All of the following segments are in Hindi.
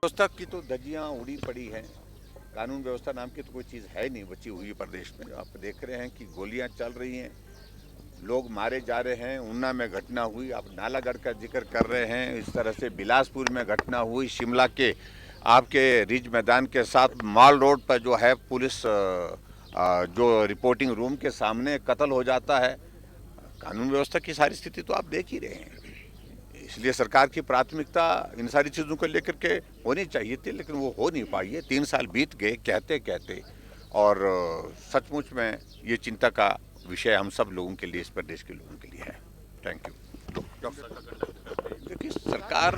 व्यवस्था की तो धज्जियां उड़ी पड़ी हैं। कानून व्यवस्था नाम की तो कोई चीज़ है नहीं बची हुई प्रदेश में। आप देख रहे हैं कि गोलियां चल रही हैं, लोग मारे जा रहे हैं। ऊना में घटना हुई, आप नालागढ़ का जिक्र कर रहे हैं, इस तरह से बिलासपुर में घटना हुई, शिमला के आपके रिज मैदान के साथ माल रोड पर जो है पुलिस जो रिपोर्टिंग रूम के सामने कत्ल हो जाता है। कानून व्यवस्था की सारी स्थिति तो आप देख ही रहे हैं। इसलिए सरकार की प्राथमिकता इन सारी चीज़ों को लेकर के होनी चाहिए थी, लेकिन वो हो नहीं पाई है। 3 साल बीत गए कहते कहते, और सचमुच में ये चिंता का विषय हम सब लोगों के लिए, इस प्रदेश के लोगों के लिए है। Thank you. देखिए सरकार,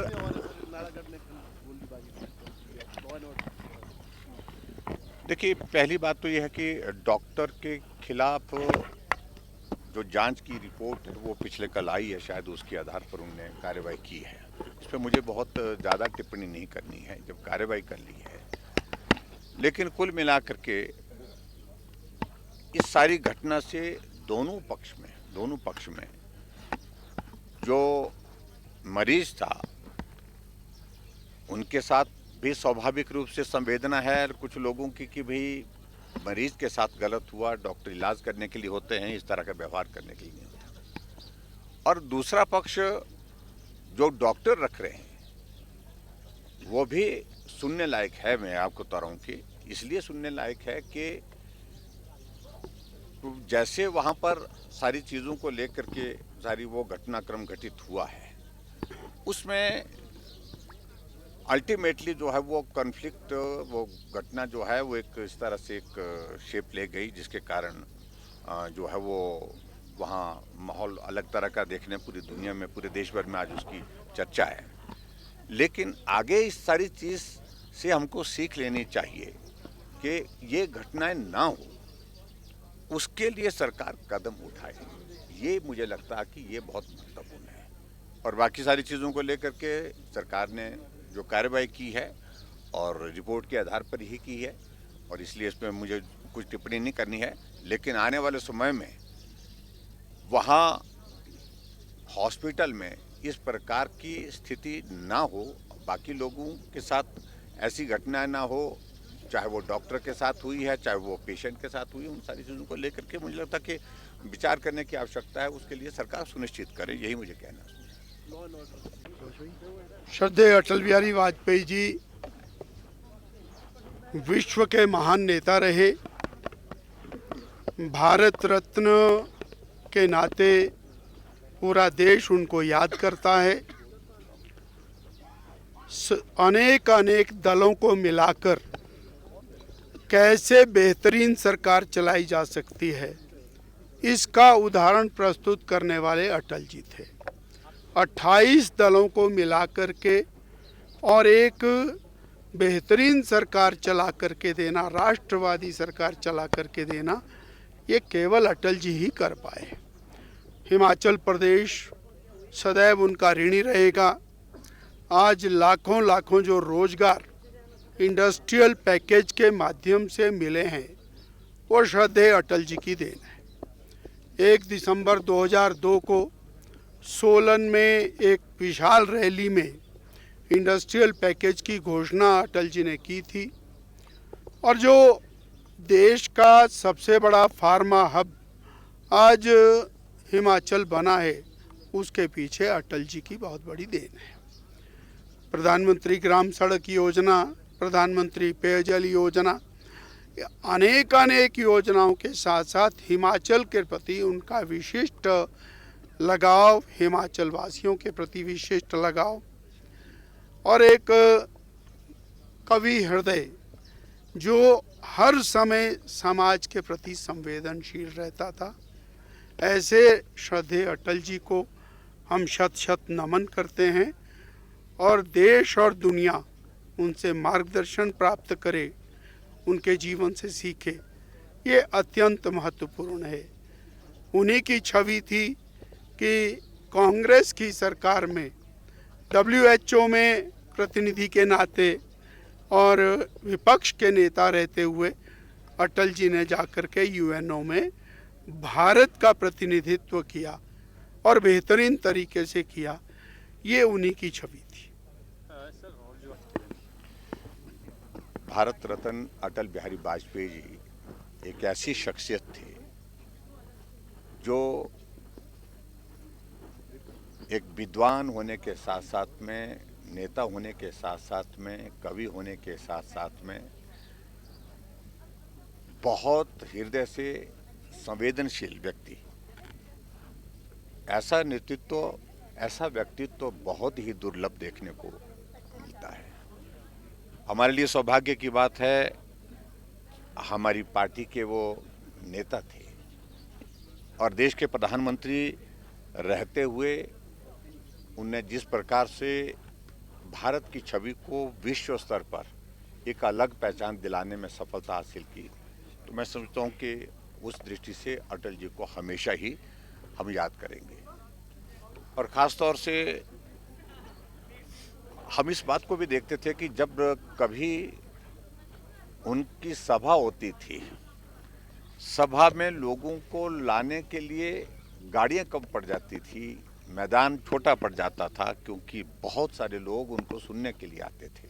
देखिए पहली बात तो ये है कि डॉक्टर के खिलाफ जो जांच की रिपोर्ट वो पिछले कल आई है, शायद उसके आधार पर उन्होंने कार्रवाई की है। इस पर मुझे बहुत ज़्यादा टिप्पणी नहीं करनी है, जब कार्रवाई कर ली है। लेकिन कुल मिलाकर के इस सारी घटना से दोनों पक्ष में जो मरीज था उनके साथ भी स्वाभाविक रूप से संवेदना है, और कुछ लोगों की कि भाई मरीज के साथ गलत हुआ, डॉक्टर इलाज करने के लिए होते हैं, इस तरह का व्यवहार करने के लिए नहीं होता। और दूसरा पक्ष जो डॉक्टर रख रहे हैं वो भी सुनने लायक है। मैं आपको बता रहा हूँ कि इसलिए सुनने लायक है कि जैसे वहाँ पर सारी चीज़ों को लेकर के सारी वो घटनाक्रम घटित हुआ है, उसमें अल्टीमेटली जो है वो कॉन्फ्लिक्ट, वो घटना जो है वो एक इस तरह से एक शेप ले गई, जिसके कारण जो है वो वहाँ माहौल अलग तरह का देखने पूरी दुनिया में, पूरे देश भर में आज उसकी चर्चा है। लेकिन आगे इस सारी चीज़ से हमको सीख लेनी चाहिए कि ये घटनाएं ना हो, उसके लिए सरकार कदम उठाए। ये मुझे लगता है कि ये बहुत महत्वपूर्ण है। और बाकी सारी चीज़ों को लेकर के सरकार ने जो कार्रवाई की है और रिपोर्ट के आधार पर ही की है, और इसलिए इसमें मुझे कुछ टिप्पणी नहीं करनी है। लेकिन आने वाले समय में वहाँ हॉस्पिटल में इस प्रकार की स्थिति ना हो, बाकी लोगों के साथ ऐसी घटनाएं ना हो, चाहे वो डॉक्टर के साथ हुई है, चाहे वो पेशेंट के साथ हुई, उन सारी चीज़ों को लेकर के मुझे लगता है कि विचार करने की आवश्यकता है। उसके लिए सरकार सुनिश्चित करे, यही मुझे कहना है। श्रद्धेय अटल बिहारी वाजपेयी जी विश्व के महान नेता रहे। भारत रत्न के नाते पूरा देश उनको याद करता है। अनेक अनेक दलों को मिलाकर कैसे बेहतरीन सरकार चलाई जा सकती है, इसका उदाहरण प्रस्तुत करने वाले अटल जी थे। 28 दलों को मिलाकर के और एक बेहतरीन सरकार चला करके देना, राष्ट्रवादी सरकार चला करके देना, ये केवल अटल जी ही कर पाए। हिमाचल प्रदेश सदैव उनका ऋणी रहेगा। आज लाखों लाखों जो रोजगार इंडस्ट्रियल पैकेज के माध्यम से मिले हैं, वो श्रद्धेय अटल जी की देन है। 1 दिसंबर 2002 को सोलन में एक विशाल रैली में इंडस्ट्रियल पैकेज की घोषणा अटल जी ने की थी, और जो देश का सबसे बड़ा फार्मा हब आज हिमाचल बना है, उसके पीछे अटल जी की बहुत बड़ी देन है। प्रधानमंत्री ग्राम सड़क योजना, प्रधानमंत्री पेयजल योजना, अनेक योजनाओं के साथ साथ हिमाचल के प्रति उनका विशिष्ट लगाव, हिमाचल वासियों के प्रति विशिष्ट लगाव, और एक कवि हृदय जो हर समय समाज के प्रति संवेदनशील रहता था। ऐसे श्रद्धेय अटल जी को हम शत शत नमन करते हैं, और देश और दुनिया उनसे मार्गदर्शन प्राप्त करे, उनके जीवन से सीखे, ये अत्यंत महत्वपूर्ण है। उन्हीं की छवि थी कि कांग्रेस की सरकार में WHO में प्रतिनिधि के नाते और विपक्ष के नेता रहते हुए अटल जी ने जाकर के UNO में भारत का प्रतिनिधित्व किया, और बेहतरीन तरीके से किया। ये उन्हीं की छवि थी। भारत रत्न अटल बिहारी वाजपेयी जी एक ऐसी शख्सियत थे जो एक विद्वान होने के साथ साथ में, नेता होने के साथ साथ में, कवि होने के साथ साथ में बहुत हृदय से संवेदनशील व्यक्ति। ऐसा नेतृत्व, ऐसा व्यक्तित्व बहुत ही दुर्लभ देखने को मिलता है। हमारे लिए सौभाग्य की बात है, हमारी पार्टी के वो नेता थे और देश के प्रधानमंत्री रहते हुए उनने जिस प्रकार से भारत की छवि को विश्व स्तर पर एक अलग पहचान दिलाने में सफलता हासिल की, तो मैं समझता हूँ कि उस दृष्टि से अटल जी को हमेशा ही हम याद करेंगे। और ख़ास तौर से हम इस बात को भी देखते थे कि जब कभी उनकी सभा होती थी, सभा में लोगों को लाने के लिए गाड़ियां कम पड़ जाती थी, मैदान छोटा पड़ जाता था, क्योंकि बहुत सारे लोग उनको सुनने के लिए आते थे।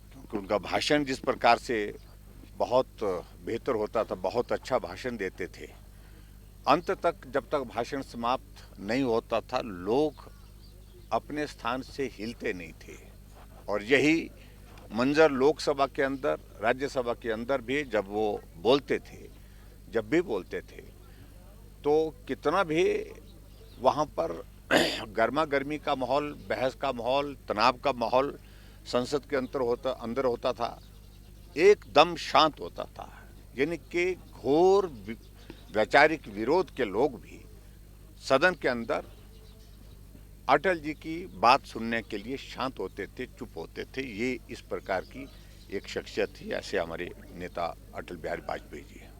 क्योंकि उनका भाषण जिस प्रकार से बहुत बेहतर होता था, बहुत अच्छा भाषण देते थे। अंत तक जब तक भाषण समाप्त नहीं होता था, लोग अपने स्थान से हिलते नहीं थे। और यही मंजर लोकसभा के अंदर, राज्यसभा के अंदर भी जब वो बोलते थे, जब भी बोलते थे, तो कितना भी वहाँ पर गर्मा गर्मी का माहौल, बहस का माहौल, तनाव का माहौल संसद के अंदर होता था, एकदम शांत होता था। यानी कि घोर वैचारिक विरोध के लोग भी सदन के अंदर अटल जी की बात सुनने के लिए शांत होते थे, चुप होते थे। ये इस प्रकार की एक शख्सियत थी। ऐसे हमारे नेता अटल बिहारी वाजपेयी जी हैं।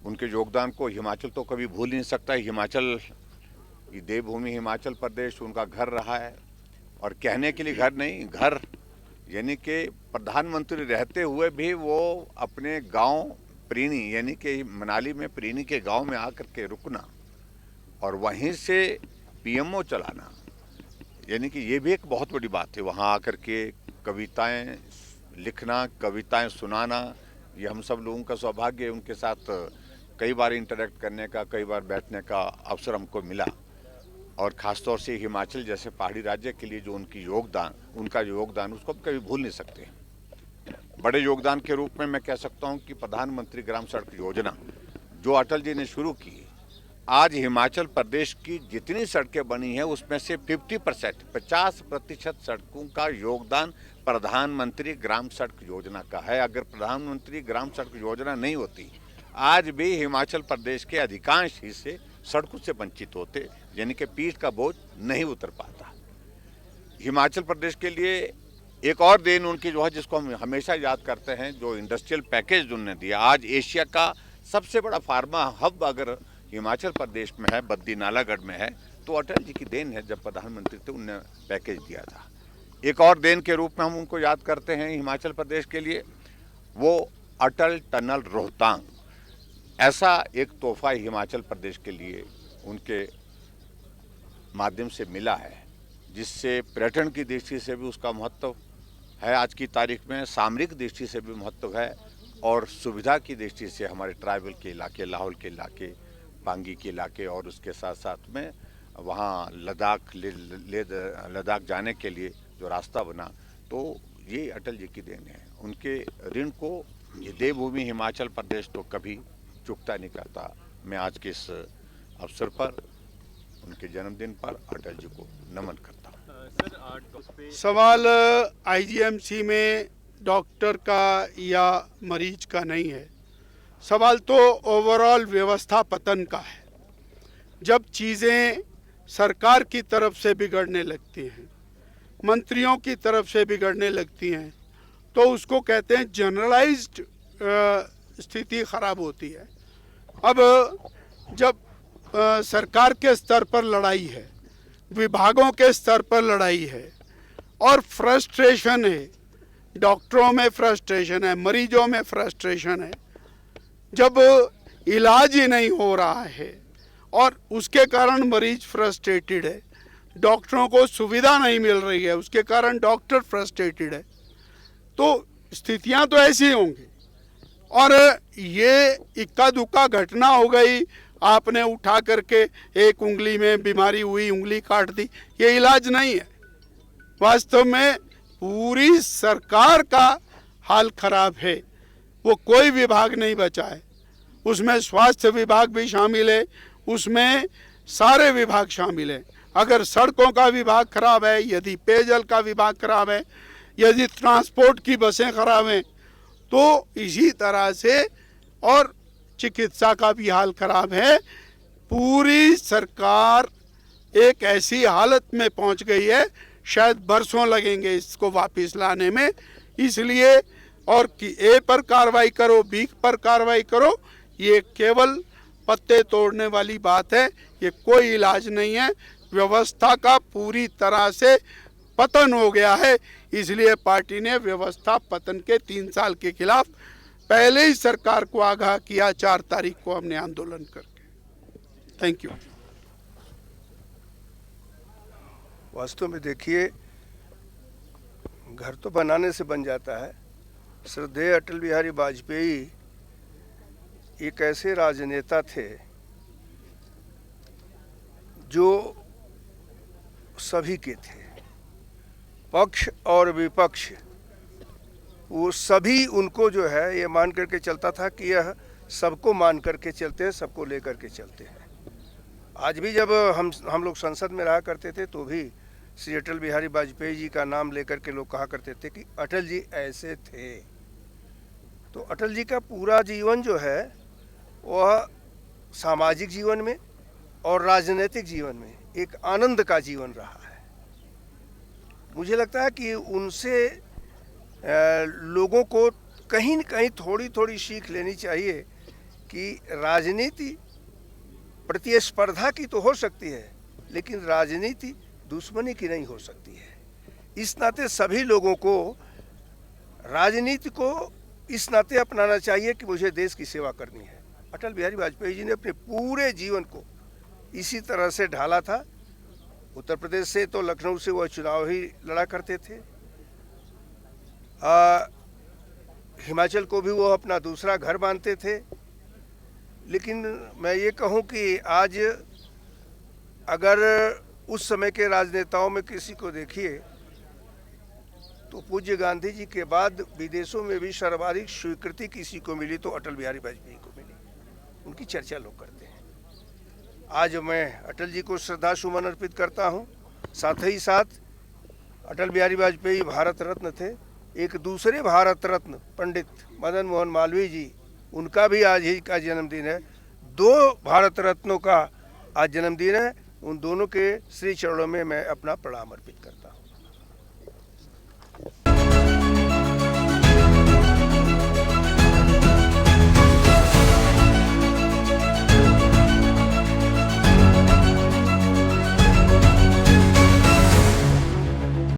उनके योगदान को हिमाचल तो कभी भूल नहीं सकता। हिमाचल की देवभूमि हिमाचल प्रदेश उनका घर रहा है, और कहने के लिए घर नहीं, घर यानी कि प्रधानमंत्री रहते हुए भी वो अपने गांव प्रीणी, यानी कि मनाली में प्रीणी के गांव में आकर के रुकना और वहीं से पीएमओ चलाना, यानी कि ये भी एक बहुत बड़ी बात है। वहाँ आकर के कविताएं लिखना, कविताएं सुनाना, ये हम सब लोगों का सौभाग्य है। उनके साथ कई बार इंटरेक्ट करने का, कई बार बैठने का अवसर हमको मिला। और ख़ासतौर से हिमाचल जैसे पहाड़ी राज्य के लिए जो उनका योगदान उसको हम कभी भूल नहीं सकते। बड़े योगदान के रूप में मैं कह सकता हूँ कि प्रधानमंत्री ग्राम सड़क योजना जो अटल जी ने शुरू की, आज हिमाचल प्रदेश की जितनी सड़कें बनी हैं उसमें से 50% सड़कों का योगदान प्रधानमंत्री ग्राम सड़क योजना का है। अगर प्रधानमंत्री ग्राम सड़क योजना नहीं होती, आज भी हिमाचल प्रदेश के अधिकांश हिस्से सड़कों से वंचित होते, यानी कि पीठ का बोझ नहीं उतर पाता। हिमाचल प्रदेश के लिए एक और देन उनकी जो है, जिसको हम हमेशा याद करते हैं, जो इंडस्ट्रियल पैकेज उन्होंने दिया। आज एशिया का सबसे बड़ा फार्मा हब अगर हिमाचल प्रदेश में है, बद्दी नालागढ़ में है, तो अटल जी की देन है। जब प्रधानमंत्री थे उन्होंने पैकेज दिया था। एक और देन के रूप में हम उनको याद करते हैं हिमाचल प्रदेश के लिए, वो अटल टनल रोहतांग। ऐसा एक तोहफा हिमाचल प्रदेश के लिए उनके माध्यम से मिला है, जिससे पर्यटन की दृष्टि से भी उसका महत्व है आज की तारीख में, सामरिक दृष्टि से भी महत्व है, और सुविधा की दृष्टि से हमारे ट्राइबल के इलाके, लाहौल के इलाके, पांगी के इलाके, और उसके साथ साथ में वहाँ लद्दाख जाने के लिए जो रास्ता बना, तो ये अटल जी की देन है। उनके ऋण को ये देवभूमि हिमाचल प्रदेश तो कभी चुकता नहीं करता। मैं आज के इस अवसर पर, उनके जन्मदिन पर अटल जी को नमन करता हूँ। सवाल आईजीएमसी में डॉक्टर का या मरीज का नहीं है, सवाल तो ओवरऑल व्यवस्था पतन का है। जब चीज़ें सरकार की तरफ से बिगड़ने लगती हैं, मंत्रियों की तरफ से बिगड़ने लगती हैं, तो उसको कहते हैं जनरलाइज्ड स्थिति खराब होती है। अब जब सरकार के स्तर पर लड़ाई है, विभागों के स्तर पर लड़ाई है, और फ्रस्ट्रेशन है, डॉक्टरों में फ्रस्ट्रेशन है, मरीजों में फ्रस्ट्रेशन है, जब इलाज ही नहीं हो रहा है और उसके कारण मरीज फ्रस्ट्रेटेड है, डॉक्टरों को सुविधा नहीं मिल रही है, उसके कारण डॉक्टर फ्रस्ट्रेटेड है, तो स्थितियां तो ऐसी होंगी। और ये इक्का दुक्का घटना हो गई, आपने उठा करके एक उंगली में बीमारी हुई, उंगली काट दी, ये इलाज नहीं है। वास्तव में पूरी सरकार का हाल खराब है, वो कोई विभाग नहीं बचा है। उसमें स्वास्थ्य विभाग भी शामिल है, उसमें सारे विभाग शामिल हैं। अगर सड़कों का विभाग खराब है, यदि पेयजल का विभाग खराब है, यदि ट्रांसपोर्ट की बसें खराब हैं, तो इसी तरह से और चिकित्सा का भी हाल खराब है। पूरी सरकार एक ऐसी हालत में पहुंच गई है, शायद बरसों लगेंगे इसको वापस लाने में। इसलिए और कि ए पर कार्रवाई करो, बी पर कार्रवाई करो, ये केवल पत्ते तोड़ने वाली बात है, ये कोई इलाज नहीं है। व्यवस्था का पूरी तरह से पतन हो गया है। इसलिए पार्टी ने व्यवस्था पतन के 3 साल के खिलाफ पहले ही सरकार को आगाह किया। 4 तारीख को हमने आंदोलन करके। Thank you. वास्तव में देखिए, घर तो बनाने से बन जाता है। श्रद्धेय अटल बिहारी वाजपेयी एक ऐसे राजनेता थे जो सभी के थे, पक्ष और विपक्ष, वो सभी उनको जो है ये मान करके चलता था कि यह सबको मान करके चलते हैं, सबको लेकर के चलते हैं। आज भी जब हम लोग संसद में रहा करते थे तो भी श्री अटल बिहारी वाजपेयी जी का नाम लेकर के लोग कहा करते थे कि अटल जी ऐसे थे। तो अटल जी का पूरा जीवन जो है वह सामाजिक जीवन में और राजनीतिक जीवन में एक आनंद का जीवन रहा है। मुझे लगता है कि उनसे लोगों को कहीं न कहीं थोड़ी थोड़ी सीख लेनी चाहिए कि राजनीति प्रतिस्पर्धा की तो हो सकती है, लेकिन राजनीति दुश्मनी की नहीं हो सकती है। इस नाते सभी लोगों को राजनीति को इस नाते अपनाना चाहिए कि मुझे देश की सेवा करनी है। अटल बिहारी वाजपेयी जी ने अपने पूरे जीवन को इसी तरह से ढाला था। उत्तर प्रदेश से तो लखनऊ से वह चुनाव ही लड़ा करते थे। हिमाचल को भी वो अपना दूसरा घर मानते थे। लेकिन मैं ये कहूँ कि आज अगर उस समय के राजनेताओं में किसी को देखिए तो पूज्य गांधी जी के बाद विदेशों में भी सर्वाधिक स्वीकृति किसी को मिली तो अटल बिहारी वाजपेयी को मिली। उनकी चर्चा लोग करते हैं। आज मैं अटल जी को श्रद्धा सुमन अर्पित करता हूं। साथ ही साथ अटल बिहारी वाजपेयी भारत रत्न थे। एक दूसरे भारत रत्न पंडित मदन मोहन मालवीय जी, उनका भी आज ही का जन्मदिन है। 2 भारत रत्नों का आज जन्मदिन है। उन दोनों के श्री चरणों में मैं अपना प्रणाम अर्पित करता हूं।